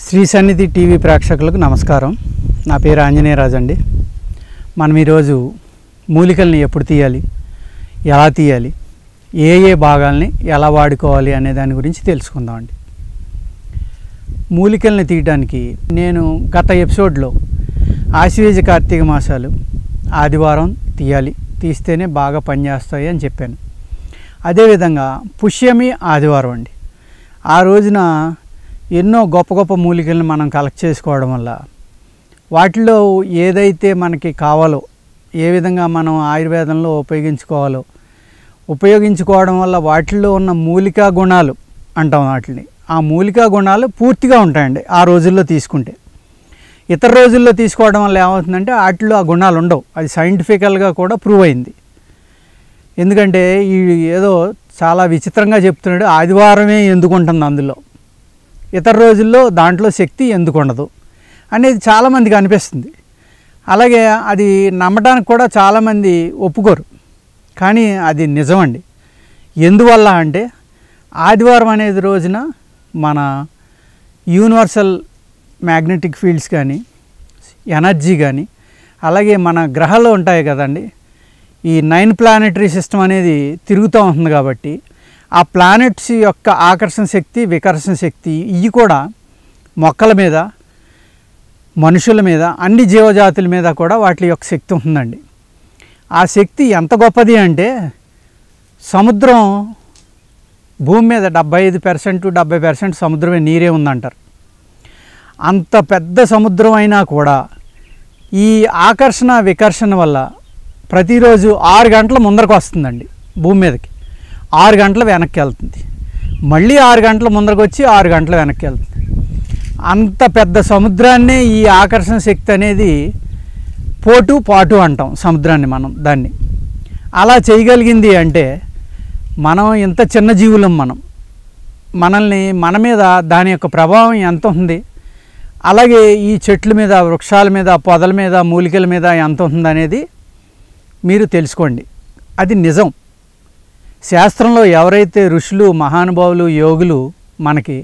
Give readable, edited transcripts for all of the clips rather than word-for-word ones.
శ్రీ సన్నిధి టీవీ ప్రేక్షకులకు నమస్కారం. నా పేరు ఆంజనేయరాజు అండి. మనం ఈరోజు మూలికల్ని ఎప్పుడు తీయాలి, ఎలా తీయాలి, ఏ భాగాల్ని ఎలా వాడుకోవాలి అనే దాని గురించి తెలుసుకుందామండి. మూలికల్ని తీయడానికి నేను గత ఎపిసోడ్లో ఆశ్వయుజ కార్తీక మాసాలు ఆదివారం తీయాలి, తీస్తేనే బాగా పనిచేస్తాయి అని చెప్పాను. అదేవిధంగా పుష్యమి ఆదివారం అండి. ఆ రోజున ఎన్నో గొప్ప గొప్ప మూలికలను మనం కలెక్ట్ చేసుకోవడం వల్ల వాటిలో ఏదైతే మనకి కావాలో, ఏ విధంగా మనం ఆయుర్వేదంలో ఉపయోగించుకోవడం వల్ల వాటిల్లో ఉన్న మూలికా గుణాలు అంటాం వాటిని. ఆ మూలికా గుణాలు పూర్తిగా ఉంటాయండి ఆ రోజుల్లో తీసుకుంటే. ఇతర రోజుల్లో తీసుకోవడం వల్ల ఏమవుతుందంటే వాటిలో ఆ గుణాలు ఉండవు. అది సైంటిఫికల్గా కూడా ప్రూవ్ అయింది. ఎందుకంటే ఈ ఏదో చాలా విచిత్రంగా చెప్తున్నాడు, ఆదివారమే ఎందుకు ఉంటుంది అందులో, ఇతర రోజుల్లో దాంట్లో శక్తి ఎందుకు ఉండదు అనేది చాలామందికి అనిపిస్తుంది. అలాగే అది నమ్మడానికి కూడా చాలామంది ఒప్పుకోరు. కానీ అది నిజమండి. ఎందువల్ల అంటే ఆదివారం అనేది రోజున మన యూనివర్సల్ మ్యాగ్నెటిక్ ఫీల్డ్స్ కానీ, ఎనర్జీ కానీ, అలాగే మన గ్రహాలు ఉంటాయి కదండి, ఈ 9 ప్లానెటరీ సిస్టమ్ అనేది తిరుగుతూ ఉంటుంది. కాబట్టి ఆ ప్లానెట్స్ యొక్క ఆకర్షణ శక్తి, వికర్షణ శక్తి ఇవి కూడా మొక్కల మీద, మనుషుల మీద, అన్ని జీవజాతుల మీద కూడా వాటి యొక్క శక్తి ఉంటుందండి. ఆ శక్తి ఎంత గొప్పది అంటే సముద్రం, భూమి మీద 75% సముద్రమే నీరే ఉందంటారు. అంత పెద్ద సముద్రం అయినా కూడా ఈ ఆకర్షణ వికర్షణ వల్ల ప్రతిరోజు 6 గంటల ముందరకు వస్తుందండి భూమి మీదకి, 6 గంటలు వెనక్కి వెళ్తుంది, మళ్ళీ 6 గంటల ముందరకు వచ్చి 6 గంటలు వెనక్కి వెళ్తుంది. అంత పెద్ద సముద్రాన్నే ఈ ఆకర్షణ శక్తి అనేది పాటు అంటాం సముద్రాన్ని. మనం దాన్ని అలా చేయగలిగింది అంటే మనం ఇంత చిన్న జీవులం, మన మీద దాని యొక్క ప్రభావం ఎంత ఉంది, అలాగే ఈ చెట్ల మీద, వృక్షాల మీద, పొదల మీద, మూలికల మీద ఎంత ఉంది అనేది మీరు తెలుసుకోండి. అది నిజం. శాస్త్రంలో ఎవరైతే ఋషులు, మహానుభావులు, యోగులు మనకి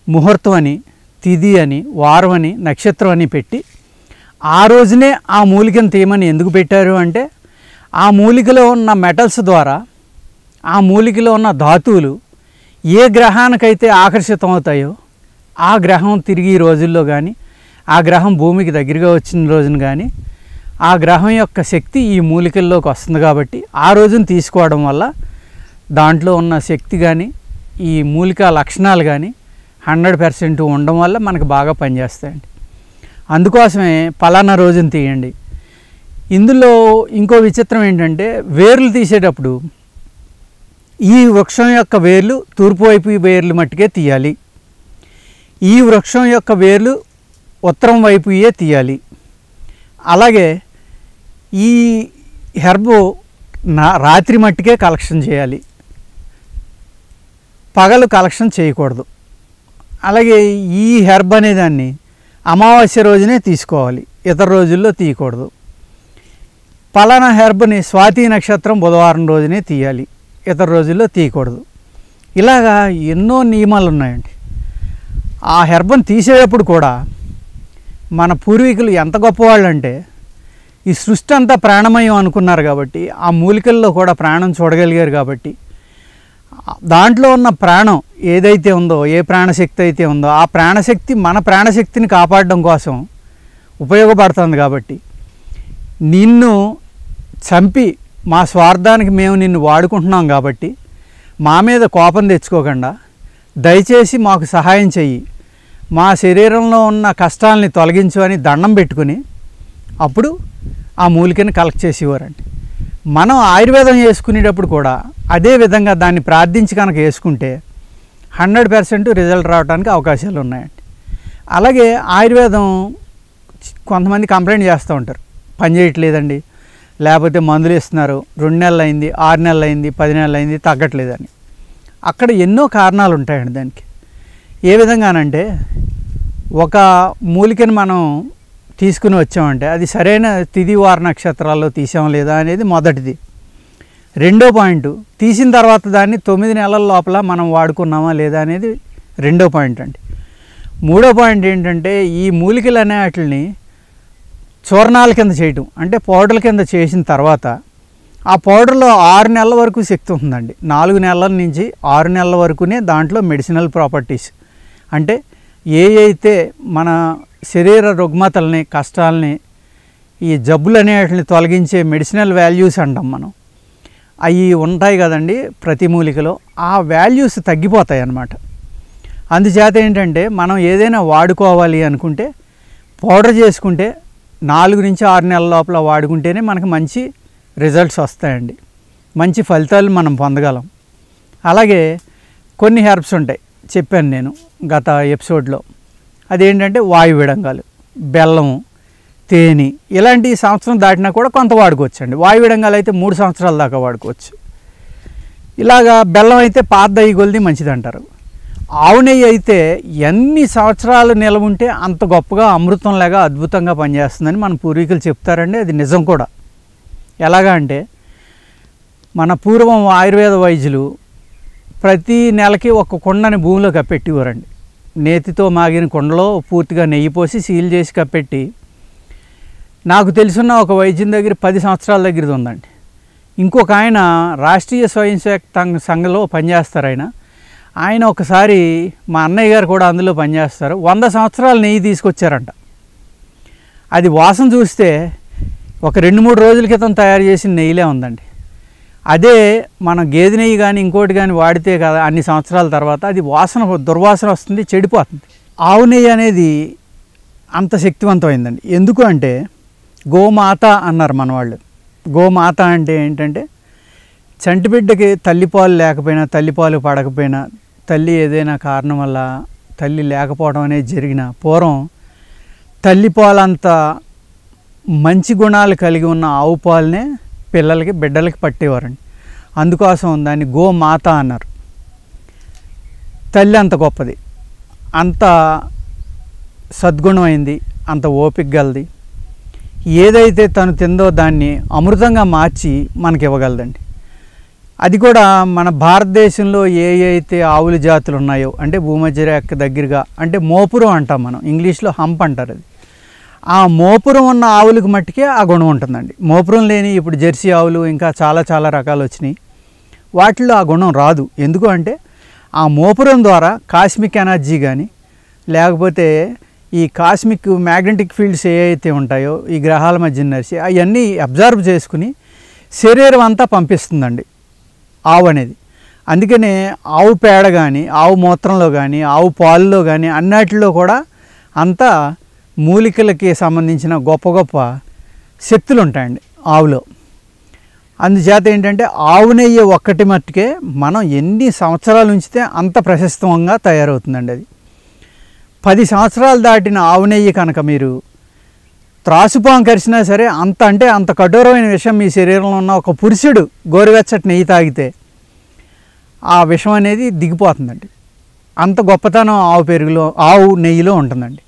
ముహూర్తం అని, తిథి అని, వారం అని, నక్షత్రం అని పెట్టి ఆ రోజునే ఆ మూలికను తీయమని ఎందుకు పెట్టారు అంటే ఆ మూలికలో ఉన్న మెటల్స్ ద్వారా, ఆ మూలికలో ఉన్న ధాతువులు ఏ గ్రహానికైతే ఆకర్షితం అవుతాయో ఆ గ్రహం తిరిగి ఈ రోజుల్లో కానీ, ఆ గ్రహం భూమికి దగ్గరగా వచ్చిన రోజున కానీ ఆ గ్రహం యొక్క శక్తి ఈ మూలికల్లోకి వస్తుంది. కాబట్టి ఆ రోజున తీసుకోవడం వల్ల దాంట్లో ఉన్న శక్తి కానీ, ఈ మూలికా లక్షణాలు కానీ 100% ఉండడం వల్ల మనకు బాగా పనిచేస్తాయండి. అందుకోసమే పలానా రోజున తీయండి. ఇందులో ఇంకో విచిత్రం ఏంటంటే వేర్లు తీసేటప్పుడు ఈ వృక్షం యొక్క వేర్లు తూర్పు వైపు వేర్లు మట్టుకే తీయాలి, ఈ వృక్షం యొక్క వేర్లు ఉత్తరం వైపుయే తీయాలి. అలాగే ఈ హెర్బ్ రాత్రి మట్టుకే కలెక్షన్ చేయాలి, పగలు కలెక్షన్ చేయకూడదు. అలాగే ఈ హెర్బ్ అనేదాన్ని అమావాస్య రోజునే తీసుకోవాలి, ఇతర రోజుల్లో తీయకూడదు. పలానా హెర్బ్ని స్వాతి నక్షత్రం బుధవారం రోజునే తీయాలి, ఇతర రోజుల్లో తీయకూడదు. ఇలాగా ఎన్నో నియమాలు ఉన్నాయండి. ఆ హెర్బ్ని తీసేటప్పుడు కూడా మన పూర్వీకులు ఎంత గొప్పవాళ్ళు అంటే ఈ సృష్టి అంతా ప్రాణమయం అనుకున్నారు. కాబట్టి ఆ మూలికల్లో కూడా ప్రాణం చూడగలిగారు. కాబట్టి దాంట్లో ఉన్న ప్రాణం ఏదైతే ఉందో, ఏ ప్రాణశక్తి అయితే ఉందో ఆ ప్రాణశక్తి మన ప్రాణశక్తిని కాపాడడం కోసం ఉపయోగపడుతుంది. కాబట్టి నిన్ను చంపి మా స్వార్థానికి మేము నిన్ను వాడుకుంటున్నాం. కాబట్టి మా మీద కోపం తెచ్చుకోకుండా దయచేసి మాకు సహాయం చెయ్యి, మా శరీరంలో ఉన్న కష్టాలని తొలగించు అని దండం పెట్టుకుని అప్పుడు ఆ మూలికని కలెక్ట్ చేసేవారండి. మనం ఆయుర్వేదం వేసుకునేటప్పుడు కూడా అదే విధంగా దాన్ని ప్రార్థించి కనుక వేసుకుంటే 100% రిజల్ట్ రావడానికి అవకాశాలు ఉన్నాయండి. అలాగే ఆయుర్వేదం కొంతమంది కంప్లైంట్ చేస్తూ ఉంటారు, పని చేయట్లేదండి, లేకపోతే మందులు ఇస్తున్నారు, 2 నెలలు అయింది, 6 నెలలు అయింది, 10 నెలలు అయింది, తగ్గట్లేదని. అక్కడ ఎన్నో కారణాలు ఉంటాయండి దానికి. ఏ విధంగానంటే ఒక మూలికని మనం తీసుకుని వచ్చామంటే అది సరైన తిథి వార నక్షత్రాల్లో తీసాం లేదా అనేది మొదటిది. రెండో పాయింట్, తీసిన తర్వాత దాన్ని 9 నెలల లోపల మనం వాడుకున్నామా లేదా అనేది రెండో పాయింట్ అండి. మూడో పాయింట్ ఏంటంటే ఈ మూలికలు అనే వాటిని చూర్ణాల కింద చేయటం, అంటే పౌడర్ల కింద చేసిన తర్వాత ఆ పౌడర్లో 6 నెలల వరకు శక్తి ఉంటుందండి. 4 నెలల నుంచి 6 నెలల వరకునే దాంట్లో మెడిసినల్ ప్రాపర్టీస్, అంటే అయితే మన శరీర రుగ్మతల్ని, కష్టాలని, ఈ జబ్బులు అనేటిని తొలగించే మెడిసినల్ వాల్యూస్ అంటాం మనం, అవి ఉంటాయి కదండి ప్రతి మూలికలో. ఆ వాల్యూస్ తగ్గిపోతాయి అన్నమాట. అందుచేత ఏంటంటే మనం ఏదైనా వాడుకోవాలి అనుకుంటే పౌడర్ చేసుకుంటే 4 నుంచి 6 నెలల లోపల వాడుకుంటేనే మనకు మంచి రిజల్ట్స్ వస్తాయండి, మంచి ఫలితాలు మనం పొందగలం. అలాగే కొన్ని హెర్బ్స్ ఉంటాయి, చెప్పాను నేను గత ఎపిసోడ్లో. అదేంటంటే వాయు విడంగాలు, బెల్లము, తేనె, ఇలాంటి సంవత్సరం దాటినా కూడా కొంత వాడుకోవచ్చు అండి. వాయు విడంగాలు అయితే 3 సంవత్సరాల దాకా వాడుకోవచ్చు. ఇలాగా బెల్లం అయితే పాత దయ్యి కొలిది మంచిది అంటారు. ఆవు నెయ్యి అయితే ఎన్ని సంవత్సరాలు నిలవ ఉంటే అంత గొప్పగా అమృతంలాగా అద్భుతంగా పనిచేస్తుందని మన పూర్వీకులు చెప్తారండి. అది నిజం కూడా. ఎలాగా అంటే మన పూర్వం ఆయుర్వేద వైద్యులు ప్రతి నెలకి ఒక కుండని భూమిలో కప్పెట్టేవారండి. నేతితో మాగిన కుండలో పూర్తిగా నెయ్యి పోసి సీల్ చేసి కప్పెట్టి, నాకు తెలుసున్న ఒక వైద్యం దగ్గర 10 సంవత్సరాల దగ్గరది ఉందండి. ఇంకొక ఆయన రాష్ట్రీయ స్వయం సేవక సంఘంలో పనిచేస్తారు. ఆయన ఒకసారి మా అన్నయ్య గారు కూడా అందులో పనిచేస్తారు. 100 సంవత్సరాల నెయ్యి తీసుకొచ్చారంట. అది వాసన చూస్తే ఒక 2-3 రోజుల క్రితం తయారు చేసిన నెయ్యిలే ఉందండి. అదే మనం గేదె నెయ్యి కానీ ఇంకోటి కానీ వాడితే కదా అన్ని సంవత్సరాల తర్వాత అది వాసన, దుర్వాసన వస్తుంది, చెడిపోతుంది. ఆవు నెయ్యి అనేది అంత శక్తివంతమైందండి. ఎందుకు అంటే గోమాత అన్నారు మన వాళ్ళు. గోమాత అంటే ఏంటంటే చంటిబిడ్డకి తల్లిపాలు లేకపోయినా, తల్లిపాలు పడకపోయినా, తల్లి ఏదైనా కారణం వల్ల తల్లి లేకపోవడం అనేది జరిగిన పూర్వం తల్లిపాలంత మంచి గుణాలు కలిగి ఉన్న ఆవు పాలనే పిల్లలకి, బిడ్డలకి పట్టేవారండి. అందుకోసం దాన్ని గోమాత అన్నారు. తల్లి అంత గొప్పది, అంత సద్గుణమైంది, అంత ఓపిక గలది. ఏదైతే తను తిందో దాన్ని అమృతంగా మార్చి మనకి ఇవ్వగలదండి. అది కూడా మన భారతదేశంలో అయితే ఆవుల జాతులు ఉన్నాయో, అంటే భూమధ్యరేఖ దగ్గరగా, అంటే మోపురం అంటాం మనం, ఇంగ్లీష్లో హంప్ అంటారు. అది ఆ మోపురం ఉన్న ఆవులకు మట్టుకే ఆ గుణం ఉంటుందండి. మోపురం లేని ఇప్పుడు జెర్సీ ఆవులు ఇంకా చాలా చాలా రకాలు వచ్చినాయి, వాటిల్లో ఆ గుణం రాదు. ఎందుకు అంటే ఆ మోపురం ద్వారా కాస్మిక్ ఎనర్జీ కానీ, లేకపోతే ఈ కాస్మిక్ మ్యాగ్నెటిక్ ఫీల్డ్స్ ఏవైతే ఉంటాయో ఈ గ్రహాల మధ్య నడిచి అవన్నీ అబ్జర్వ్ చేసుకుని శరీరం అంతా పంపిస్తుందండి ఆవు అనేది. అందుకనే ఆవు పేడ కానీ, ఆవు మూత్రంలో కానీ, ఆవు పాలలో కానీ అన్నిటిలో కూడా అంతా మూలికలకి సంబంధించిన గొప్ప గొప్ప శక్తులు ఉంటాయండి ఆవులో. అందుచేత ఏంటంటే ఆవు నెయ్యి ఒక్కటి మట్టుకే మనం ఎన్ని సంవత్సరాలు ఉంచితే అంత ప్రశస్తంగా తయారవుతుందండి. అది 10 సంవత్సరాలు దాటిన ఆవు నెయ్యి కనుక మీరు త్రాసుపాం కరిచినా సరే అంత కఠోరమైన విషం మీ శరీరంలో ఉన్న ఒక పురుషుడు గోరువెచ్చటి నెయ్యి తాగితే ఆ విషం అనేది దిగిపోతుందండి. అంత గొప్పతనం ఆవు నెయ్యిలో ఉంటుందండి.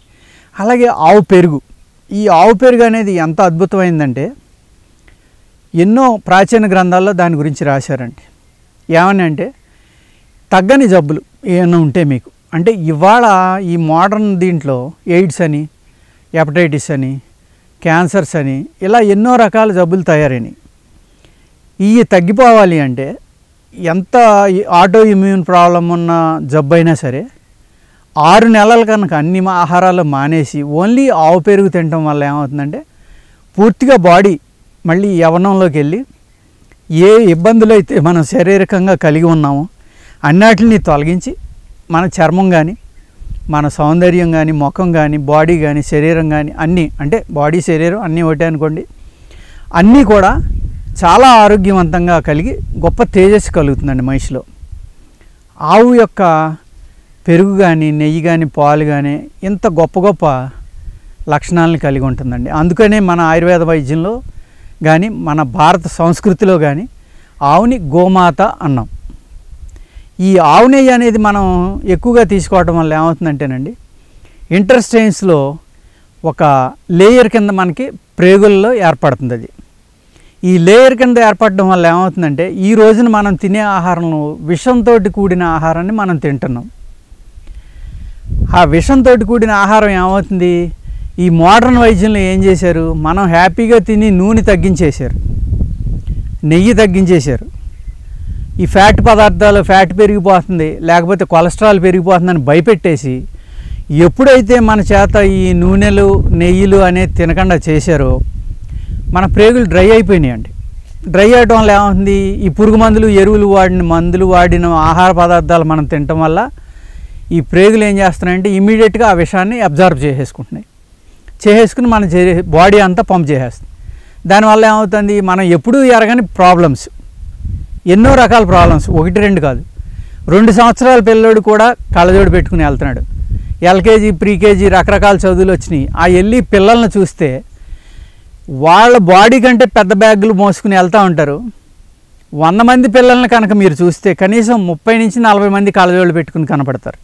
అలాగే ఆవు పెరుగు, ఈ ఆవు పెరుగు అనేది ఎంత అద్భుతమైందంటే ఎన్నో ప్రాచీన గ్రంథాల్లో దాని గురించి రాశారండి. ఏమని అంటే తగ్గని జబ్బులు ఏమైనా ఉంటే మీకు, అంటే ఇవాళ ఈ మోడర్న్ దీంట్లో ఎయిడ్స్ అని, హెపటైటిస్ అని, క్యాన్సర్స్ అని ఇలా ఎన్నో రకాల జబ్బులు తయారైనాయి. ఇవి తగ్గిపోవాలి అంటే ఎంత ఆటో ఇమ్యూన్ ప్రాబ్లం ఉన్న జబ్బు అయినా సరే 6 నెలల కనుక అన్ని ఆహారాలు మానేసి ఓన్లీ ఆవు పెరుగు తినడం వల్ల ఏమవుతుందంటే పూర్తిగా బాడీ మళ్ళీ యవ్వనంలోకి వెళ్ళి ఏ ఇబ్బందులు అయితే మనం శారీరకంగా కలిగి ఉన్నామో అన్నిటిని తొలగించి మన చర్మం కానీ, మన సౌందర్యం కానీ, ముఖం కానీ, బాడీ కానీ, శరీరం కానీ అన్నీ, అంటే బాడీ శరీరం అన్నీ ఒకటే అనుకోండి, అన్నీ కూడా చాలా ఆరోగ్యవంతంగా కలిగి గొప్ప తేజస్సు కలుగుతుందండి మనిషిలో. ఆవు యొక్క పెరుగు కానీ, నెయ్యి కానీ, పాలు కానీ ఇంత గొప్ప గొప్ప లక్షణాలను కలిగి ఉంటుందండి. అందుకనే మన ఆయుర్వేద వైద్యంలో కానీ, మన భారత సంస్కృతిలో కానీ ఆవుని గోమాత అన్నాం. ఈ ఆవు నెయ్యి అనేది మనం ఎక్కువగా తీసుకోవడం వల్ల ఏమవుతుందంటేనండి ఇంటెస్టైన్స్లో ఒక లేయర్ కింద మనకి ప్రేగుల్లో ఏర్పడుతుంది. అది ఈ లేయర్ కింద ఏర్పడడం వల్ల ఏమవుతుందంటే ఈ రోజున మనం తినే ఆహారంలో విషంతో కూడిన ఆహారాన్ని మనం తింటున్నాం. ఆ విషంతో కూడిన ఆహారం ఏమవుతుంది, ఈ మోడర్న్ వైద్యంలో ఏం చేశారు, మనం హ్యాపీగా తిని నూనె తగ్గించేశారు, నెయ్యి తగ్గించేశారు. ఈ ఫ్యాట్ పదార్థాలు, ఫ్యాట్ పెరిగిపోతుంది లేకపోతే కొలెస్ట్రాల్ పెరిగిపోతుందని భయపెట్టేసి ఎప్పుడైతే మన చేత ఈ నూనెలు నెయ్యిలు అనేది తినకుండా చేశారో మన ప్రేగులు డ్రై అయిపోయినాయండి. డ్రై అవడం వల్ల ఏమవుతుంది, ఈ పురుగు మందులు ఎరువులు వాడిన ఆహార పదార్థాలు మనం తినటం వల్ల ఈ ప్రేగులు ఏం చేస్తున్నాయంటే ఇమీడియట్గా ఆ విషయాన్ని అబ్జర్వ్ చేసేసుకుని మన బాడీ అంతా పంప్ చేసేస్తుంది. దానివల్ల ఏమవుతుంది, మనం ఎప్పుడూ ఎరగని ప్రాబ్లమ్స్, ఎన్నో రకాల ప్రాబ్లమ్స్, 1-2 కాదు, 2 సంవత్సరాల పిల్లోడు కూడా కళ్ళజోడు పెట్టుకుని వెళ్తున్నాడు. ఎల్కేజీ ప్రీకేజీ రకరకాల చదువులు వచ్చినాయి. ఆ వెళ్ళి పిల్లల్ని చూస్తే వాళ్ళ బాడీ కంటే పెద్ద బ్యాగులు మోసుకుని వెళ్తూ ఉంటారు. 100 మంది పిల్లల్ని కనుక మీరు చూస్తే కనీసం 30-40 మంది కళ్ళజోళ్ళు పెట్టుకుని కనపడతారు.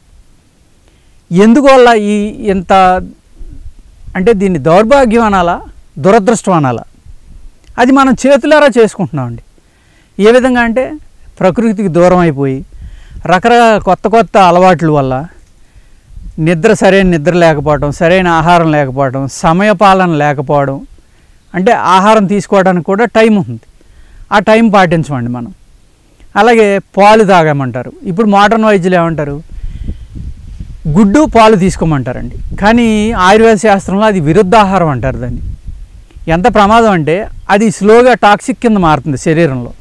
ఎందువల్ల ఇంత అంటే దీన్ని దౌర్భాగ్యం అనాలా, దురదృష్టం అనాలా, అది మనం చేతులారా చేసుకుంటున్నామండి. ఏ విధంగా అంటే ప్రకృతికి దూరం అయిపోయి రకరకాల కొత్త అలవాట్ల వల్ల సరైన నిద్ర లేకపోవడం, సరైన ఆహారం లేకపోవడం, సమయపాలన లేకపోవడం. అంటే ఆహారం తీసుకోవడానికి కూడా టైం ఉంది, ఆ టైం పాటించమండి మనం. అలాగే పాలు తాగమంటారు. ఇప్పుడు మోడర్న్ వైద్యులు ఏమంటారు, గుడ్డు పాలు తీసుకోమంటారండి. కానీ ఆయుర్వేద శాస్త్రంలో అది విరుద్ధాహారం అంటారు దాన్ని. ఎంత ప్రమాదం అంటే అది స్లోగా టాక్సిక్ కింద మారుతుంది శరీరంలో.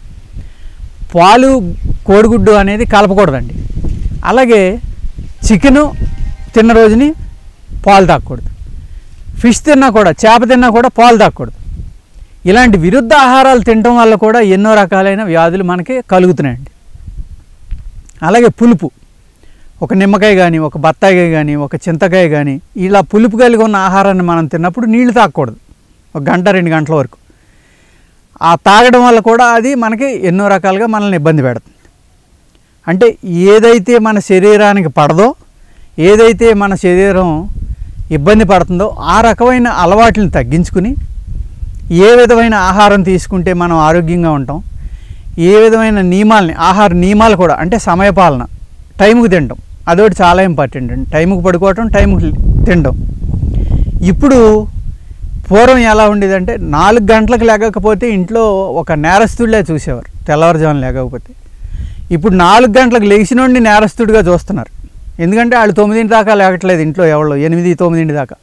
పాలు కోడిగుడ్డు అనేది కలపకూడదండి. అలాగే చికెను తిన్న రోజుని పాలు తాగకూడదు, ఫిష్ తిన్నా కూడా, చేప తిన్నా కూడా పాలు తాగకూడదు. ఇలాంటి విరుద్ధ ఆహారాలు తినడం వల్ల కూడా ఎన్నో రకాలైన వ్యాధులు మనకి కలుగుతున్నాయండి. అలాగే పులుపు, ఒక నిమ్మకాయ కానీ, ఒక బత్తాయికాయ కానీ, ఒక చింతకాయ కానీ, ఇలా పులుపు కలిగి ఉన్న ఆహారాన్ని మనం తిన్నప్పుడు నీళ్లు తాగకూడదు 1-2 గంటల వరకు. ఆ తాగడం వల్ల కూడా అది మనకి ఎన్నో రకాలుగా మనల్ని ఇబ్బంది పెడుతుంది. అంటే ఏదైతే మన శరీరానికి పడదో, ఏదైతే మన శరీరం ఇబ్బంది పడుతుందో ఆ రకమైన అలవాట్లను తగ్గించుకుని ఏ విధమైన ఆహారం తీసుకుంటే మనం ఆరోగ్యంగా ఉంటాం, ఏ విధమైన ఆహార నియమాలు కూడా, అంటే సమయపాలన, టైంకి తినడం, అదొకటి చాలా ఇంపార్టెంట్ అండి. టైంకి పడుకోవటం, టైంకి తినడం. ఇప్పుడు పూర్వం ఎలా ఉండేదంటే 4 గంటలకు లేకపోతే ఇంట్లో ఒక నేరస్తుడిలా చూసేవారు, తెల్లవారుజామున లేకపోతే. ఇప్పుడు 4 గంటలకు లేచినోడిని నేరస్తుడిగా చూస్తున్నారు. ఎందుకంటే వాళ్ళు 9 దాకా లేకట్లేదు ఇంట్లో, ఎవరు 8-9 దాకా.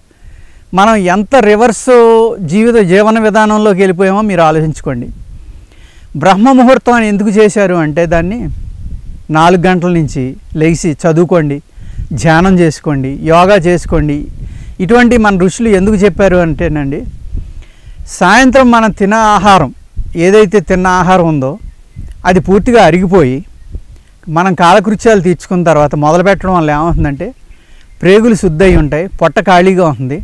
మనం ఎంత రివర్స్ జీవన విధానంలోకి వెళ్ళిపోయామో మీరు ఆలోచించుకోండి. బ్రహ్మ ముహూర్తం అని ఎందుకు చేశారు అంటే దాన్ని 4 గంటల నుంచి లేచి చదువుకోండి, ధ్యానం చేసుకోండి, యోగా చేసుకోండి. ఇటువంటి మన ఋషులు ఎందుకు చెప్పారు అంటేనండి, సాయంత్రం మనం ఏదైతే తిన్న ఆహారం ఉందో అది పూర్తిగా అరిగిపోయి మనం కాలకృత్యాలు తీర్చుకున్న తర్వాత మొదలు పెట్టడం వల్ల ఏమవుతుందంటే ప్రేగులు శుద్ధి అయి ఉంటాయి, పొట్ట ఖాళీగా ఉంటుంది,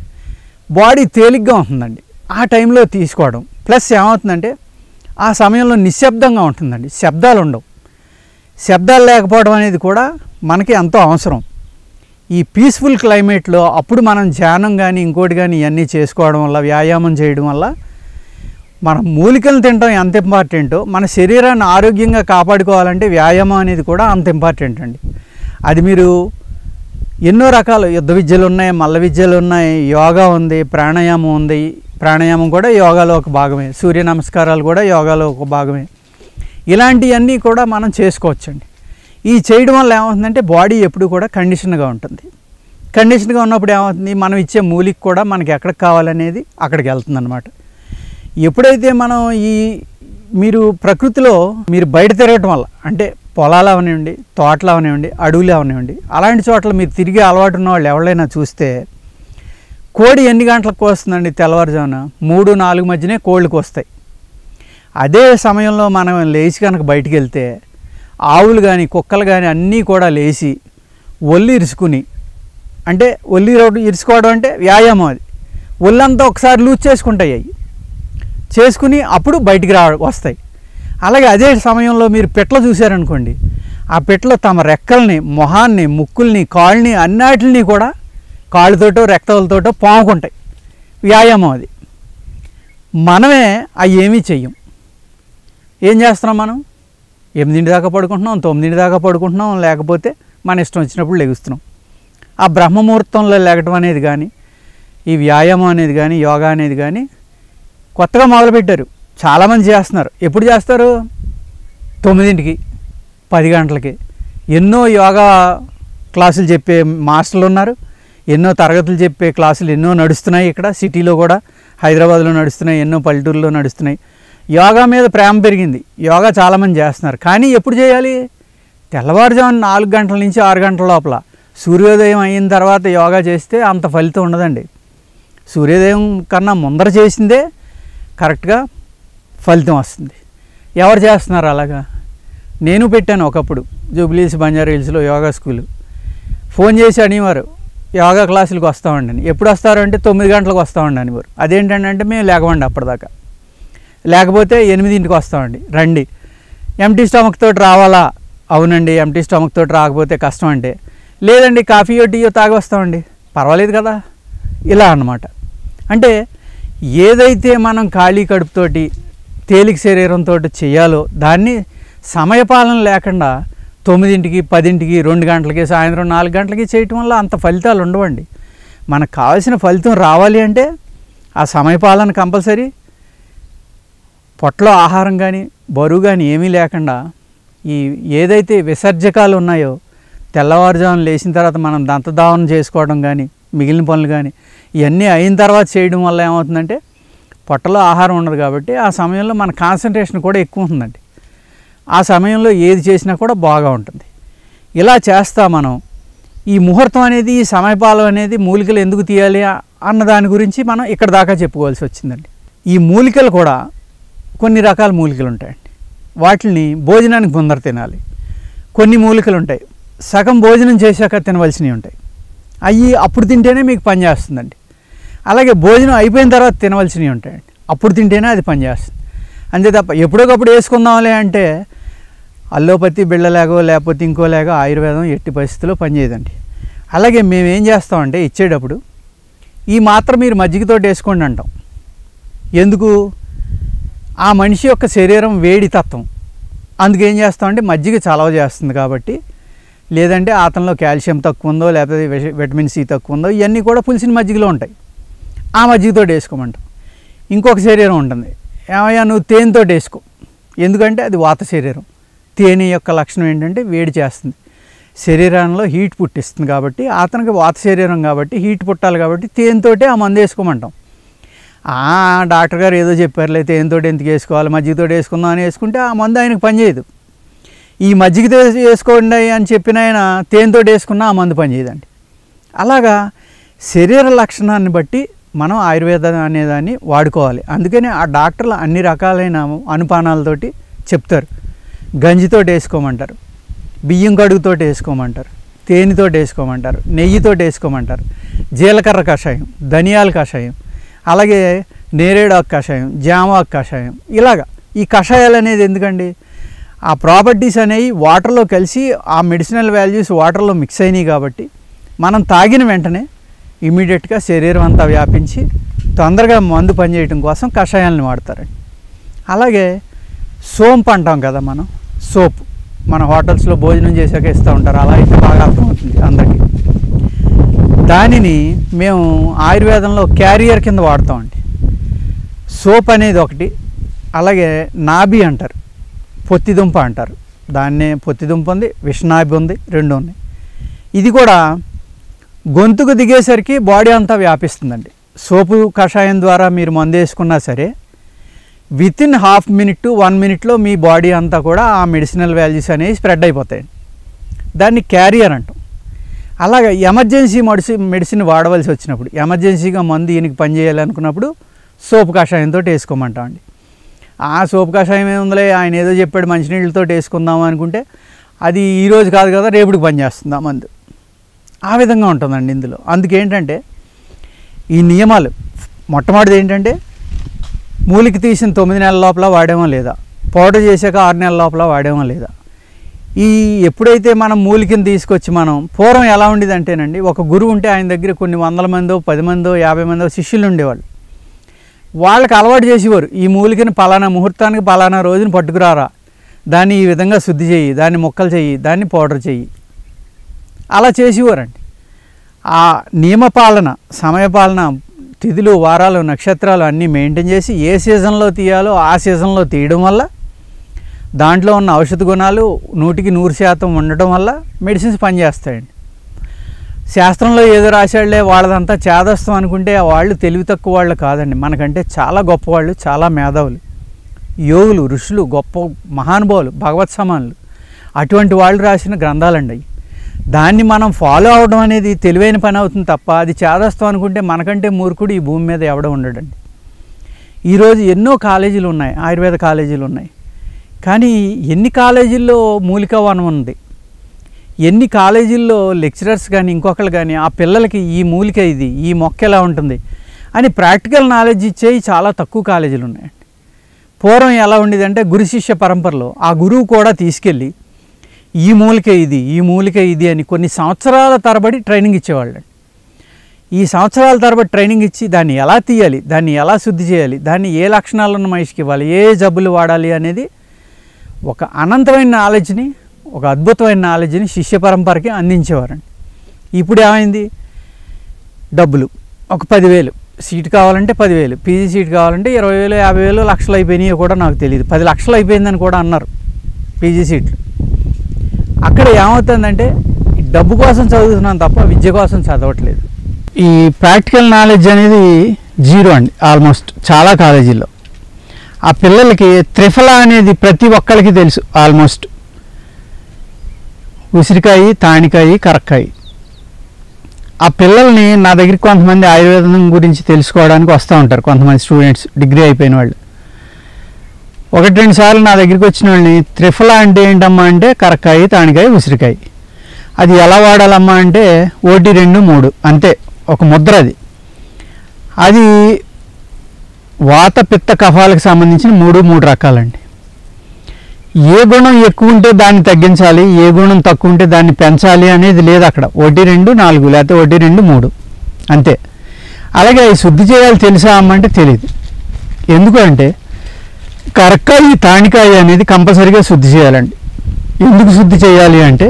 బాడీ తేలిగ్గా ఉంటుందండి. ఆ టైంలో తీసుకోవడం ప్లస్ ఏమవుతుందంటే ఆ సమయంలో నిశ్శబ్దంగా ఉంటుందండి, శబ్దాలు ఉండవు. శబ్దాలు లేకపోవడం అనేది కూడా మనకి ఎంతో అవసరం. ఈ పీస్ఫుల్ క్లైమేట్లో అప్పుడు మనం ధ్యానం కానీ ఇంకోటి కానీ ఇవన్నీ చేసుకోవడం వల్ల, వ్యాయామం చేయడం వల్ల మన మూలికలను తినడం ఎంత ఇంపార్టెంటో మన శరీరాన్ని ఆరోగ్యంగా కాపాడుకోవాలంటే వ్యాయామం అనేది కూడా అంత ఇంపార్టెంట్ అండి. అది మీరు ఎన్నో రకాల యుద్ధ విద్యలు ఉన్నాయి, మల్ల విద్యలు ఉన్నాయి, యోగా ఉంది, ప్రాణాయామం ఉంది. ప్రాణాయామం కూడా యోగాలో ఒక భాగమే, సూర్య నమస్కారాలు కూడా యోగాలో ఒక భాగమే. ఇలాంటివన్నీ కూడా మనం చేసుకోవచ్చండి. ఈ చేయడం వల్ల ఏమవుతుందంటే బాడీ ఎప్పుడు కూడా కండిషన్గా ఉంటుంది. కండిషన్గా ఉన్నప్పుడు ఏమవుతుంది, మనం ఇచ్చే మూలిక కూడా మనకి ఎక్కడికి కావాలనేది అక్కడికి వెళ్తుంది అన్నమాట. ఎప్పుడైతే మనం మీరు ప్రకృతిలో మీరు బయట తిరగటం వల్ల, అంటే పొలాలు అవనివ్వండి, తోటలు అవనివ్వండి, అడవులు అవనివ్వండి, అలాంటి చోట్ల మీరు తిరిగే అలవాటు ఉన్న వాళ్ళు ఎవరైనా చూస్తే కోడి ఎన్ని గంటలకు వస్తుందండి, తెల్లవారుజామున 3-4 మధ్యనే కోళ్ళకి వస్తాయి. అదే సమయంలో మనం లేచి కనుక బయటికి వెళ్తే ఆవులు కానీ కుక్కలు కానీ అన్నీ కూడా లేచి ఒళ్ళు ఇరుచుకుని, అంటే ఒళ్ళు ఇరుచుకోవడం అంటే వ్యాయామం, అది ఒళ్ళంతా ఒకసారి లూజ్ చేసుకుంటాయి, అవి చేసుకుని అప్పుడు బయటికి వస్తాయి. అలాగే అదే సమయంలో మీరు పిట్టలు చూశారనుకోండి, ఆ పిట్టలు తమ రెక్కల్ని, మొహాన్ని, ముక్కుల్ని, కాళ్ళని అన్నిటిని కూడా కాళ్ళతోటో రెక్కలతోటో పాముకుంటాయి. వ్యాయామం అది. మనమే అవి ఏమీ చెయ్యం. ఏం చేస్తున్నాం, మనం 8 దాకా పడుకుంటున్నాం, 9 దాకా పడుకుంటున్నాం, లేకపోతే మన ఇష్టం వచ్చినప్పుడు లెగుస్తున్నాం. ఆ బ్రహ్మముహూర్తంలో లేగటం అనేది కానీ, ఈ వ్యాయామం అనేది కానీ, యోగా అనేది కానీ కొత్తగా మొదలుపెట్టారు. చాలామంది చేస్తున్నారు. ఎప్పుడు చేస్తారు? 9కి, 10 గంటలకి. ఎన్నో యోగా క్లాసులు చెప్పే మాస్టర్లు ఉన్నారు. ఎన్నో తరగతులు చెప్పే క్లాసులు ఎన్నో నడుస్తున్నాయి. ఇక్కడ సిటీలో కూడా, హైదరాబాద్లో నడుస్తున్నాయి, ఎన్నో పల్లెటూరులో నడుస్తున్నాయి. యోగా మీద ప్రేమ పెరిగింది. యోగా చాలామంది చేస్తున్నారు. కానీ ఎప్పుడు చేయాలి? తెల్లవారుజామున 4 గంటల నుంచి 6 గంటల లోపల. సూర్యోదయం అయిన తర్వాత యోగా చేస్తే అంత ఫలితం ఉండదండి. సూర్యోదయం కన్నా ముందర చేసిందే కరెక్ట్గా ఫలితం వస్తుంది. ఎవరు చేస్తున్నారు అలాగా? నేను పెట్టాను ఒకప్పుడు జూబ్లీస్ బంజారా హిల్స్లో యోగా స్కూలు. ఫోన్ చేసి అనేవారు, యోగా క్లాసులకు వస్తామండి అని. ఎప్పుడు వస్తారు అంటే 9 గంటలకు వస్తామండి అనేవారు. అదేంటంటే మేము లేకమండి అప్పటిదాకా. లేకపోతే 8ంటికి వస్తామండి, రండి. ఎంటీ స్టమక్ తోటి రావాలా? అవునండి, ఎంటీ స్టమక్ తోటి రాకపోతే కష్టం. అంటే లేదండి, కాఫీయో టీయో తాగి వస్తామండి, పర్వాలేదు కదా. ఇలా అన్నమాట. అంటే ఏదైతే మనం ఖాళీ కడుపుతోటి తేలిక శరీరంతో చేయాలో దాన్ని సమయపాలన లేకుండా 9ంటికి, 10ంటికి, 2 గంటలకి, సాయంత్రం 4 గంటలకి చేయటం వల్ల అంత ఫలితాలు ఉండవండి. మనకు కావాల్సిన ఫలితం రావాలి అంటే ఆ సమయపాలన కంపల్సరీ. పొట్టలో ఆహారం కానీ, బరువు కానీ ఏమీ లేకుండా ఈ ఏదైతే విసర్జకాలు ఉన్నాయో తెల్లవారుజామున లేచిన తర్వాత మనం దంతధావనం చేసుకోవడం కానీ, మిగిలిన పనులు కానీ ఇవన్నీ అయిన తర్వాత చేయడం వల్ల ఏమవుతుందంటే పొట్టలో ఆహారం ఉండదు కాబట్టి ఆ సమయంలో మన కాన్సన్ట్రేషన్ కూడా ఎక్కువ ఉంటుందండి. ఆ సమయంలో ఏది చేసినా కూడా బాగా ఉంటుంది. ఇలా చేస్తా మనం ఈ ముహూర్తం అనేది, ఈ సమయపాలన అనేది మూలికలు ఎందుకు తీయాలి అన్న దాని గురించి మనం ఇక్కడ దాకా చెప్పుకోవాల్సి వచ్చిందండి. ఈ మూలికలు కూడా కొన్ని రకాల మూలికలు ఉంటాయండి. వాటిని భోజనానికి ముందర తినాలి. కొన్ని మూలికలు ఉంటాయి సగం భోజనం చేశాక తినవలసినవి ఉంటాయి. అవి అప్పుడు తింటేనే మీకు పనిచేస్తుందండి. అలాగే భోజనం అయిపోయిన తర్వాత తినవలసినవి ఉంటాయండి. అప్పుడు తింటేనే అది పనిచేస్తుంది. అంతే తప్ప ఎప్పుడోకప్పుడు వేసుకుందాంలే అంటే అల్లోపతి బిళ్ళలాగో లేకపోతే ఇంకోలాగో ఆయుర్వేదం ఎట్టి పరిస్థితుల్లో పనిచేయదండి. అలాగే మేము ఏం చేస్తామంటే ఇచ్చేటప్పుడు ఈ మాత్ర మీరు మజ్జిగతో వేసుకోండి అంటాం. ఎందుకు? ఆ మనిషి యొక్క శరీరం వేడి తత్వం. అందుకేం చేస్తామంటే మజ్జిగ చలవ చేస్తుంది కాబట్టి. లేదంటే అతనిలో కాల్షియం తక్కువ ఉందో లేకపోతే విటమిన్ సి తక్కువ ఉందో ఇవన్నీ కూడా పులిసిన మజ్జిగలో ఉంటాయి. ఆ మజ్జిగతో వేసుకోమంటాం. ఇంకొక శరీరం ఉంటుంది, ఏమయ్యా నువ్వు తేనెతో వేసుకో. ఎందుకంటే అది వాత శరీరం. తేనె యొక్క లక్షణం ఏంటంటే వేడి చేస్తుంది, శరీరంలో హీట్ పుట్టిస్తుంది. కాబట్టి అతనికి వాత శరీరం కాబట్టి హీట్ పుట్టాలి కాబట్టి తేనెతోటే ఆ మందు వేసుకోమంటాం. డాక్టర్ గారు ఏదో చెప్పారులే, తేనెతో ఎందుకు వేసుకోవాలి, మజ్జిగతో వేసుకుందాం అని వేసుకుంటే ఆ మందు ఆయనకు పనిచేయదు. ఈ మజ్జిగతో వేసుకోండి అని చెప్పిన ఆయన తేనెతో వేసుకున్నా ఆ మందు పనిచేయదండి. అలాగా శరీర లక్షణాన్ని బట్టి మనం ఆయుర్వేదం అనేదాన్ని వాడుకోవాలి. అందుకని ఆ డాక్టర్లు అన్ని రకాలైన అనుపానాలతోటి చెప్తారు. గంజితో వేసుకోమంటారు, బియ్యం కడుగుతో వేసుకోమంటారు, తేనెతో వేసుకోమంటారు, నెయ్యితో వేసుకోమంటారు, జీలకర్ర కషాయం, ధనియాల కషాయం, అలాగే నేరేడాకు కషాయం, జామాకు కషాయం. ఇలాగా ఈ కషాయాలు అనేది ఎందుకండి? ఆ ప్రాపర్టీస్ అనేవి వాటర్లో కలిసి ఆ మెడిసినల్ వాల్యూస్ వాటర్లో మిక్స్ అయినాయి కాబట్టి మనం తాగిన వెంటనే ఇమీడియట్గా శరీరం అంతా వ్యాపించి తొందరగా మందు పనిచేయడం కోసం కషాయాలను వాడతారండి. అలాగే సోంపు అంటాం కదా మనం, సోప్ మన హోటల్స్లో భోజనం చేశాక ఇస్తూ ఉంటారు. అలా అయితే బాగా అర్థమవుతుంది అందరికీ. దానిని మేము ఆయుర్వేదంలో క్యారియర్ కింద వాడతామండి. సోప్ అనేది ఒకటి, అలాగే నాభి అంటారు, పొత్తిదుంప అంటారు. దాన్నే పొత్తిదుంప ఉంది, విషనాభి ఉంది, రెండు ఉన్నాయి. ఇది కూడా గొంతుకు దిగేసరికి బాడీ అంతా వ్యాపిస్తుందండి. సోపు కషాయం ద్వారా మీరు మందు వేసుకున్నా సరే వితిన్ హాఫ్ మినిట్ టు 1 మినిట్లో మీ బాడీ అంతా కూడా ఆ మెడిసినల్ వాల్యూస్ అనేవి స్ప్రెడ్ అయిపోతాయండి. దాన్ని క్యారియర్ అంటాం. అలాగే ఎమర్జెన్సీ మెడిసిన్ వాడవలసి వచ్చినప్పుడు, ఎమర్జెన్సీగా మందు ఈయనకి పనిచేయాలనుకున్నప్పుడు సోపు కషాయంతో వేసుకోమంటామండి. ఆ సోపు కషాయం ఏముందిలే, ఆయన ఏదో చెప్పాడు మంచినీళ్ళతో వేసుకుందాం అనుకుంటే అది ఈరోజు కాదు కదా రేపుడికి పనిచేస్తుంది ఆ మందు. ఆ విధంగా ఉంటుందండి ఇందులో. అందుకేంటంటే ఈ నియమాలు, మొట్టమొదటిది ఏంటంటే మూలిక తీసిన 9 నెలల లోపల వాడేమో లేదా, పౌడర్ చేశాక 6 నెలల లోపల వాడేమో లేదా. ఈ ఎప్పుడైతే మనం మూలికను తీసుకొచ్చి మనం పూర్వం ఎలా ఉండేది అంటేనండి, ఒక గురువు ఉంటే ఆయన దగ్గర కొన్ని 100 మందో 10 మందో 50 మందో శిష్యులు ఉండేవాళ్ళు. వాళ్ళకి అలవాటు చేసేవారు, ఈ మూలికని పలానా ముహూర్తానికి పలానా రోజున పట్టుకురారా, దాన్ని ఈ విధంగా శుద్ధి చెయ్యి, దాన్ని ముక్కలు చెయ్యి, దాన్ని పౌడర్ చెయ్యి, అలా చేసేవారండి. ఆ నియమపాలన, సమయపాలన, తిథులు, వారాలు, నక్షత్రాలు అన్నీ మెయింటైన్ చేసి ఏ సీజన్లో తీయాలో ఆ సీజన్లో తీయడం వల్ల దాంట్లో ఉన్న ఔషధ గుణాలు 100% ఉండటం వల్ల మెడిసిన్స్ పనిచేస్తాయండి. శాస్త్రంలో ఏదో రాశాడులే వాళ్ళదంతా చేదస్తం అనుకుంటే వాళ్ళు తెలివి తక్కువ వాళ్ళు కాదండి. మనకంటే చాలా గొప్పవాళ్ళు, చాలా మేధావులు, యోగులు, ఋషులు, గొప్ప మహానుభావులు, భగవత్ సమానులు, అటువంటి వాళ్ళు రాసిన గ్రంథాలండి అవి. దాన్ని మనం ఫాలో అవడం అనేది తెలివైన పని అవుతుంది తప్ప అది చేదస్తం అనుకుంటే మనకంటే మూర్ఖుడు ఈ భూమి మీద ఎవడ ఉండడండి. ఈరోజు ఎన్నో కాలేజీలు ఉన్నాయి, ఆయుర్వేద కాలేజీలు ఉన్నాయి. కానీ ఎన్ని కాలేజీల్లో మూలికా వనం ఉంది, ఎన్ని కాలేజీల్లో లెక్చరర్స్ కానీ ఇంకొకరు కానీ ఆ పిల్లలకి ఈ మూలిక ఇది, ఈ మొక్క ఎలా ఉంటుంది అని ప్రాక్టికల్ నాలెడ్జ్ ఇచ్చేవి చాలా తక్కువ కాలేజీలు ఉన్నాయండి. పూర్వం ఎలా ఉండేదంటే గురు శిష్య పరంపరలో ఆ గురువు కూడా తీసుకెళ్ళి ఈ మూలిక ఇది, ఈ మూలిక ఇది అని కొన్ని సంవత్సరాల తరబడి ట్రైనింగ్ ఇచ్చేవాళ్ళండి. ఈ సంవత్సరాల తరబడి ట్రైనింగ్ ఇచ్చి దాన్ని ఎలా తీయాలి, దాన్ని ఎలా శుద్ధి చేయాలి, దాన్ని ఏ లక్షణాలను మనిషికి ఇవ్వాలి, ఏ జబ్బులు వాడాలి అనేది ఒక అనంతమైన నాలెడ్జ్ని, ఒక అద్భుతమైన నాలెడ్జ్ని శిష్య పరంపరకి అందించేవారండి. ఇప్పుడు ఏమైంది, డబ్బులు ఒక 10,000 సీట్ కావాలంటే 10,000, పీజీ సీట్ కావాలంటే 20,000, 50,000, లక్షలు అయిపోయినాయో కూడా నాకు తెలియదు. 10 లక్షలు అయిపోయిందని కూడా అన్నారు పీజీ సీట్లు. అక్కడ ఏమవుతుందంటే డబ్బు కోసం చదువుతున్నాను తప్ప విద్య కోసం చదవట్లేదు. ఈ ప్రాక్టికల్ నాలెడ్జ్ అనేది జీరో అండి ఆల్మోస్ట్ చాలా కాలేజీల్లో. ఆ పిల్లలకి త్రిఫల అనేది ప్రతి ఒక్కరికి తెలుసు ఆల్మోస్ట్. ఉసిరికాయ, తానికాయ, కరక్కాయ. ఆ పిల్లల్ని నా దగ్గరికి కొంతమంది ఆయుర్వేదం గురించి తెలుసుకోవడానికి వస్తూ ఉంటారు, కొంతమంది స్టూడెంట్స్ డిగ్రీ అయిపోయిన వాళ్ళు. 1-2 సార్లు నా దగ్గరికి వచ్చిన వాళ్ళని త్రిఫల అంటే ఏంటమ్మా అంటే కరక్కాయ, తానికాయ, ఉసిరికాయ. అది ఎలా వాడాలమ్మా అంటే 1, 2, 3 అంతే, ఒక ముద్ర. అది వాత, పిత్త, కఫాలకు సంబంధించిన 3 రకాలండి. ఏ గుణం ఎక్కువ ఉంటే దాన్ని తగ్గించాలి, ఏ గుణం తక్కువ ఉంటే దాన్ని పెంచాలి అనేది లేదు అక్కడ. 1, 2, 4 లేకపోతే 1, 2, 3 అంతే. అలాగే అవి శుద్ధి చేయాలి తెలుసా అమ్మంటే తెలియదు. ఎందుకంటే కరక్కాయ, తానికాయ అనేది కంపల్సరీగా శుద్ధి చేయాలండి. ఎందుకు శుద్ధి చేయాలి అంటే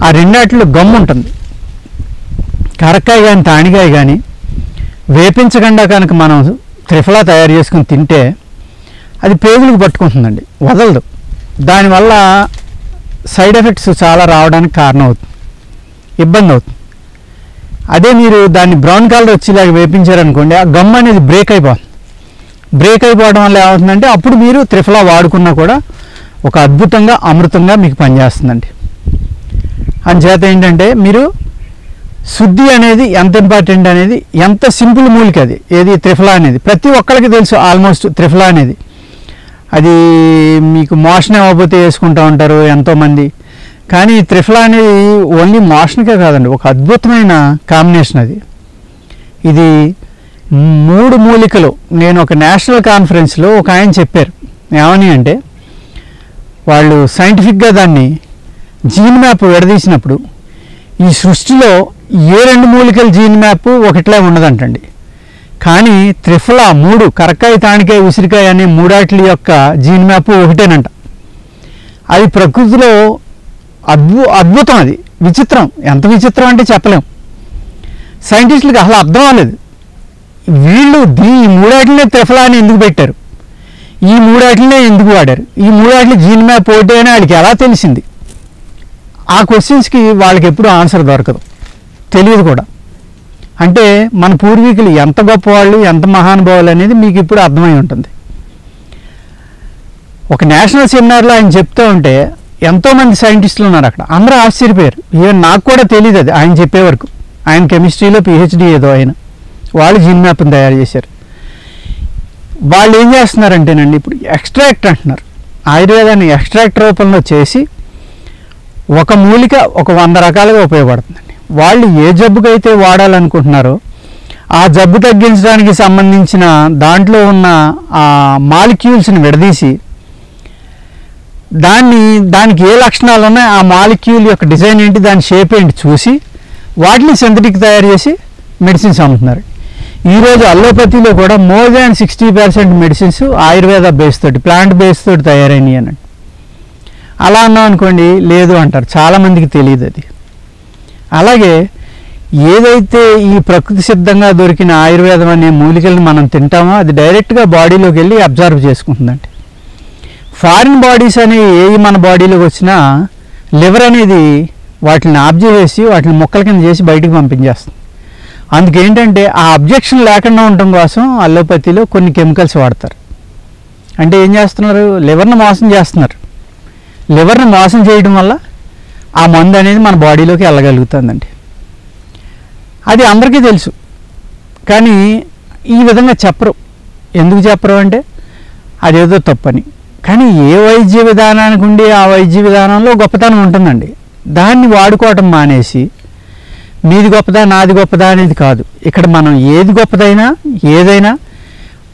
ఆ రెండాటిలో గమ్ము ఉంటుంది. కరక్కాయ కానీ తానికాయ కానీ వేపించకుండా కనుక మనం త్రిఫల తయారు చేసుకుని తింటే అది పేగులకు పట్టుకుంటుందండి, వదలదు. దానివల్ల సైడ్ ఎఫెక్ట్స్ చాలా రావడానికి కారణం అవుతుంది, ఇబ్బంది అవుతుంది. అదే మీరు దాన్ని బ్రౌన్ కలర్ వచ్చేలాగా వేపించారనుకోండి, ఆ గమ్ అనేది బ్రేక్ అయిపోతుంది. బ్రేక్ అయిపోవడం వల్ల ఏమవుతుందంటే అప్పుడు మీరు త్రిఫల వాడుకున్నా కూడా ఒక అద్భుతంగా, అమృతంగా మీకు పనిచేస్తుందండి. అందుచేత ఏంటంటే మీరు శుద్ధి అనేది ఎంత ఇంపార్టెంట్ అనేది, ఎంత సింపుల్ మూలిక అది ఏది త్రిఫల అనేది ప్రతి ఒక్కరికి తెలుసు ఆల్మోస్ట్. త్రిఫల అనేది అది మీకు మోషన్ అవ్వకపోతే వేసుకుంటూ ఉంటారు ఎంతోమంది. కానీ త్రిఫల అనేది ఓన్లీ మోషన్కే కాదండి, ఒక అద్భుతమైన కాంబినేషన్ అది. ఇది 3 మూలికలు. నేను ఒక నేషనల్ కాన్ఫరెన్స్లో ఒక ఆయన చెప్పారు, ఏమని అంటే వాళ్ళు సైంటిఫిక్గా దాన్ని జీన్ మ్యాప్ విడదీసినప్పుడు ఈ సృష్టిలో ఏ 2 మూలికల జీన్ మ్యాప్ ఒకటిలా ఉండదంటండి. కానీ త్రిఫల 3 కరక్కాయ, తానికాయ, ఉసిరికాయ అనే 3 యొక్క జీన్ మ్యాప్ ఒకటేనంట. అది ప్రకృతిలో అద్భుతం, అది విచిత్రం. ఎంత విచిత్రం అంటే చెప్పలేం. సైంటిస్టులకు అసలు అర్థం అవ్వలేదు. వీళ్ళు ఈ 3 త్రిఫల అని ఎందుకు పెట్టారు, ఈ 3 ఎందుకు వాడారు, ఈ 3 జీన్ మ్యాప్ ఒకటే అని వాళ్ళకి ఎలా తెలిసింది? ఆ క్వశ్చన్స్కి వాళ్ళకి ఎప్పుడూ ఆన్సర్ దొరకదు, తెలియదు కూడా. అంటే మన పూర్వీకులు ఎంత గొప్పవాళ్ళు, ఎంత మహానుభావులు అనేది మీకు ఇప్పుడు అర్థమై ఉంటుంది. ఒక నేషనల్ సెమినార్లో ఆయన చెప్తూ ఉంటే ఎంతోమంది సైంటిస్టులు ఉన్నారు అక్కడ, అందరూ ఆశ్చర్యపోయారు. ఈవెన్ నాకు కూడా తెలియదు అది ఆయన చెప్పే వరకు. ఆయన కెమిస్ట్రీలో PhD ఏదో ఆయన, వాళ్ళు జీన్ మ్యాప్ని తయారు చేశారు. వాళ్ళు ఏం చేస్తున్నారంటేనండి ఇప్పుడు ఎక్స్ట్రాక్ట్ అంటున్నారు. ఆయుర్వేదాన్ని ఎక్స్ట్రాక్ట్ రూపంలో చేసి ఒక మూలిక ఒక 100 రకాలుగా ఉపయోగపడుతుందండి. వాళ్ళు ఏ జబ్బుకైతే వాడాలనుకుంటున్నారో ఆ జబ్బు తగ్గించడానికి సంబంధించిన దాంట్లో ఉన్న ఆ మాలిక్యూల్స్ని విడదీసి దానికి ఏ లక్షణాలు ఉన్నాయో ఆ మాలిక్యూల్ యొక్క డిజైన్ ఏంటి, దాని షేప్ ఏంటి చూసి వాటిని సింథటిక్ తయారు చేసి మెడిసిన్స్ అమ్ముతున్నారు. ఈరోజు అల్లోపతిలో కూడా more than 60% medicines Ayurveda base తోటి, ప్లాంట్ బేస్ తోటి తయారైనవి అనండి. అలా అన్నాం అనుకోండి లేదు అంటారు, చాలామందికి తెలియదు అది. అలాగే ఏదైతే ఈ ప్రకృతి సిద్ధంగా దొరికిన ఆయుర్వేదం అనే మూలికలను మనం తింటామో అది డైరెక్ట్గా బాడీలోకి వెళ్ళి అబ్జర్వ్ చేసుకుంటుందండి. ఫారిన్ బాడీస్ అనేవి ఏవి మన బాడీలోకి వచ్చినా లివర్ అనేది వాటిని ఆబ్జర్వ్ చేసి వాటిని మొక్కల కింద చేసి బయటికి పంపించేస్తుంది. అందుకేంటంటే ఆ అబ్జెక్షన్ లేకుండా ఉండటం కోసం అల్లోపతిలో కొన్ని కెమికల్స్ వాడతారు. అంటే ఏం చేస్తున్నారు, లివర్ని మోసం చేస్తున్నారు. లివర్ని మోసం చేయడం వల్ల ఆ మందు అనేది మన బాడీలోకి వెళ్ళగలుగుతుందండి. అది అందరికీ తెలుసు, కానీ ఈ విధంగా చెప్పరు. ఎందుకు చెప్పరు అంటే అదేదో తప్పని. కానీ ఏ వైద్య విధానానికి ఉండి ఆ వైద్య విధానంలో గొప్పతనం ఉంటుందండి. దాన్ని వాడుకోవటం మానేసి మీది గొప్పదా నాది గొప్పదా అనేది కాదు. ఇక్కడ మనం ఏది గొప్పదైనా ఏదైనా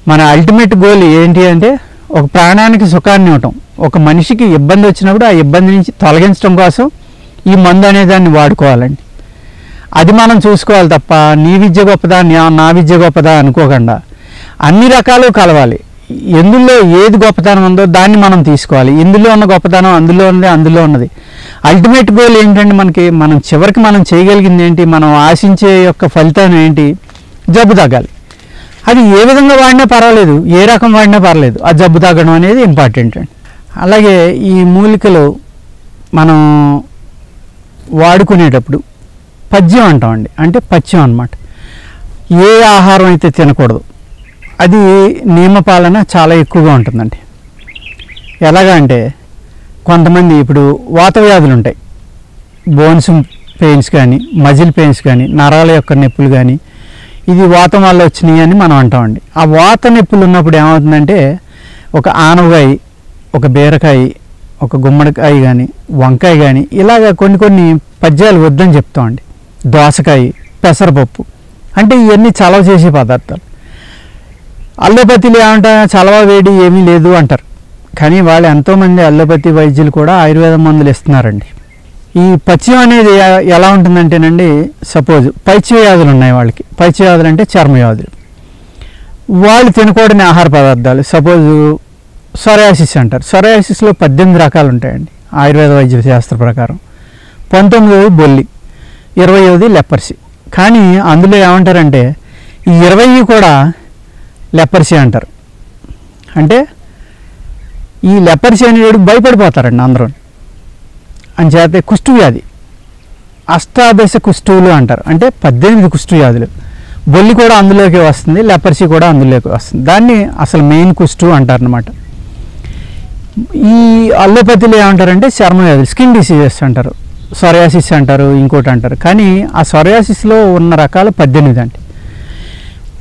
మన అల్టిమేట్ గోల్ ఏంటి అంటే ఒక ప్రాణానికి సుఖాన్ని ఇవ్వటం. ఒక మనిషికి ఇబ్బంది వచ్చినప్పుడు ఆ ఇబ్బంది నుంచి తొలగించడం కోసం ఈ మందు అనే దాన్ని వాడుకోవాలండి. అది మనం చూసుకోవాలి తప్ప నీ విద్య గొప్పదా నా విద్య గొప్పదా అనుకోకుండా అన్ని రకాలు కలవాలి. ఎందులో ఏది గొప్పతనం ఉందో దాన్ని మనం తీసుకోవాలి. ఇందులో ఉన్న గొప్పతనం అందులో ఉన్నది. అల్టిమేట్ గోల్ ఏంటంటే మనం చివరికి మనం చేయగలిగింది ఏంటి, మనం ఆశించే యొక్క ఫలితం ఏంటి, జబ్బు తగ్గాలి. అది ఏ విధంగా వాడినా పర్వాలేదు, ఏ రకం వాడినా పర్వాలేదు, ఆ జబ్బు తగ్గడం అనేది ఇంపార్టెంట్ అండి. అలాగే ఈ మూలికలు మనం వాడుకునేటప్పుడు పథ్యం అంటామండి. అంటే పథ్యం అన్నమాట. ఏ ఆహారం అయితే తినకూడదు అది నియమపాలన చాలా ఎక్కువగా ఉంటుందండి. ఎలాగా అంటే కొంతమంది ఇప్పుడు వాత వ్యాధులు ఉంటాయి, బోన్స్ పెయిన్స్ కానీ మజిల్ పెయిన్స్ కానీ నరాల యొక్క నొప్పులు కానీ ఇది వాతం వల్ల వచ్చినాయి అని మనం అంటామండి. ఆ వాత నొప్పులు ఉన్నప్పుడు ఏమవుతుందంటే ఒక ఆనవకాయ, ఒక బీరకాయ, ఒక గుమ్మడికాయ కానీ వంకాయ కానీ ఇలాగ కొన్ని పద్యాలు వద్దని చెప్తామండి. దోసకాయ, పెసరపప్పు అంటే ఇవన్నీ చలవ చేసే పదార్థాలు. అల్లోపతిలో ఏమంటా చలవ వేడి ఏమీ లేదు అంటారు, కానీ వాళ్ళు ఎంతోమంది అల్లోపతి వైద్యులు కూడా ఆయుర్వేద మందులు ఇస్తున్నారండి. ఈ పథ్యం అనేది ఎలా ఉంటుందంటేనండి, సపోజ్ పైత్య వ్యాధులు ఉన్నాయి వాళ్ళకి. పైత్య వ్యాధులు అంటే చర్మ వ్యాధులు. వాళ్ళు తినకూడని ఆహార పదార్థాలు సపోజ్ సొరయాసిస్ అంటారు. సొరయాసిస్లో 18 రకాలు ఉంటాయండి ఆయుర్వేద వైద్య శాస్త్ర ప్రకారం. 19వ బొల్లి, 20వ లెపర్సీ. కానీ అందులో ఏమంటారంటే ఈ 20 కూడా లెపర్సీ అంటారు. అంటే ఈ లెపర్సీ అనేవాడికి భయపడిపోతారండి అందరూ. అంచేత కుష్టు వ్యాధి, అష్టాదశ కుష్టువులు అంటారు. అంటే 18 కుష్టు వ్యాధులు. బొల్లి కూడా అందులోకి వస్తుంది, లెపర్సీ కూడా అందులోకి వస్తుంది. దాన్ని అసలు మెయిన్ కుష్టు అంటారనమాట. ఈ అల్లోపతిలో ఏమంటారంటే చర్మ వ్యాధులు, స్కిన్ డిసీజెస్ అంటారు, సొరయాసిస్ అంటారు, ఇంకోటి అంటారు. కానీ ఆ సొరయాసిస్లో ఉన్న రకాలు 18 అండి.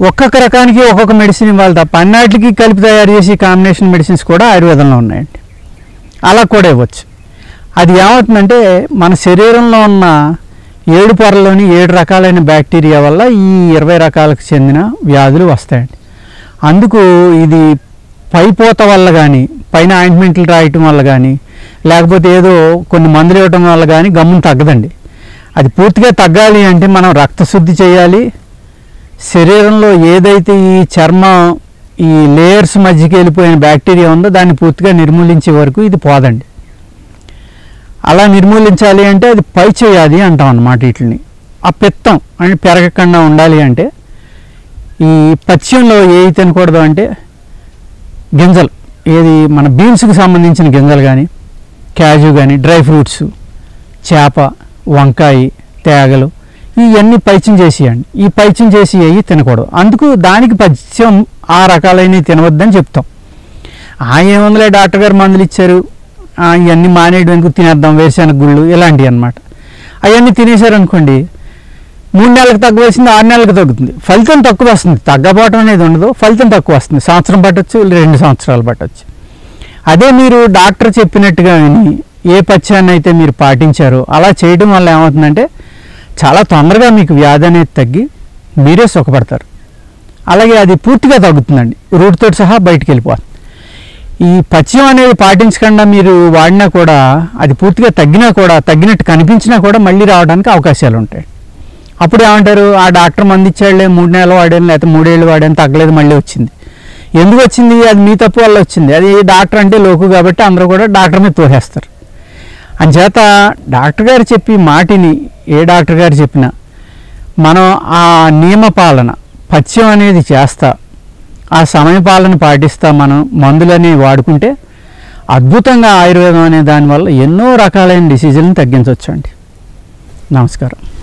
ఒక్కొక్క రకానికి ఒక్కొక్క మెడిసిన్ ఇవ్వాలి తప్ప అన్నిటికీ కలిపి తయారు చేసి కాంబినేషన్ మెడిసిన్స్ కూడా ఆయుర్వేదంలో ఉన్నాయండి. అలా కూడా ఇవ్వచ్చు. అది ఏమవుతుందంటే మన శరీరంలో ఉన్న 7 పొరల్లోని 7 రకాలైన బ్యాక్టీరియా వల్ల ఈ 20 రకాలకు చెందిన వ్యాధులు వస్తాయండి. అందుకు ఇది పైపోత వల్ల కానీ, పైన ఆయింట్మెంట్లు రాయటం వల్ల కానీ, లేకపోతే ఏదో కొన్ని మందులు ఇవ్వటం వల్ల కానీ గమ్మున తగ్గదండి. అది పూర్తిగా తగ్గాలి అంటే మనం రక్తశుద్ధి చేయాలి. శరీరంలో ఏదైతే ఈ చర్మం ఈ లేయర్స్ మధ్యకి వెళ్ళిపోయిన బ్యాక్టీరియా ఉందో దాన్ని పూర్తిగా నిర్మూలించే వరకు ఇది పోదండి. అలా నిర్మూలించాలి అంటే అది పైత్య వ్యాధి అంటాం అన్నమాట. వీటిని ఆ పిత్తం అంటే పెరగకుండా ఉండాలి అంటే ఈ పథ్యంలో ఏవి తినకూడదు అంటే గింజలు, ఏది మన బీన్స్కి సంబంధించిన గింజలు కానీ, క్యాజు కానీ, డ్రై ఫ్రూట్స్, చేప, వంకాయ, తేగలు ఇవన్నీ పైత్యం చేసేయండి. ఈ పైత్యం చేసి అవి తినకూడదు. అందుకు దానికి పథ్యం ఆ రకాలైనవి తినవద్దని చెప్తాం. ఏముందిలే డాక్టర్ గారు మందులు ఇచ్చారు, ఇవన్నీ మానేయడానికి తినేద్దాం, వేరుశెనగ గుళ్ళు ఇలాంటివి అన్నమాట. అవన్నీ తినేశారనుకోండి 3 నెలలకు తగ్గవలసింది 6 నెలలకు తగ్గుతుంది. ఫలితం తక్కువ వస్తుంది, తగ్గపోవటం అనేది ఉండదు, ఫలితం తక్కువ వస్తుంది. సంవత్సరం పట్టవచ్చు, 2 సంవత్సరాలు పట్టవచ్చు. అదే మీరు డాక్టర్ చెప్పినట్టుగా విని ఏ పథ్యాన్ని అయితే మీరు పాటించారో అలా చేయడం వల్ల ఏమవుతుందంటే చాలా తొందరగా మీకు వ్యాధి అనేది తగ్గి మీరే సుఖపడతారు. అలాగే అది పూర్తిగా తగ్గుతుందండి, రూట్తో సహా బయటికి వెళ్ళిపోతుంది. ఈ పథ్యం అనేది పాటించకుండా మీరు వాడినా కూడా అది పూర్తిగా తగ్గినా కూడా, తగ్గినట్టు కనిపించినా కూడా మళ్ళీ రావడానికి అవకాశాలు ఉంటాయి. అప్పుడు ఏమంటారు, ఆ డాక్టర్ మంది ఇచ్చాడులే 3 నెలలు వాడాను, లేకపోతే 3 ఏళ్ళు వాడాను, తగ్గలేదు, మళ్ళీ వచ్చింది. ఎందుకు వచ్చింది? అది మీ తప్పు వల్ల వచ్చింది. అది డాక్టర్ అంటే లోకు కాబట్టి అందరూ కూడా డాక్టర్ మీద తోసేస్తారు. అంచేత డాక్టర్ గారు చెప్పి మాటిని ఏ డాక్టర్ గారు చెప్పినా మనం ఆ నియమపాలన పథ్యం అనేది చేస్తా, ఆ సమయపాలన పాటిస్తా మనం మందులనేవి వాడుకుంటే అద్భుతంగా ఆయుర్వేదం అనే దానివల్ల ఎన్నో రకాలైన డిసీజులను తగ్గించవచ్చు అండి. నమస్కారం.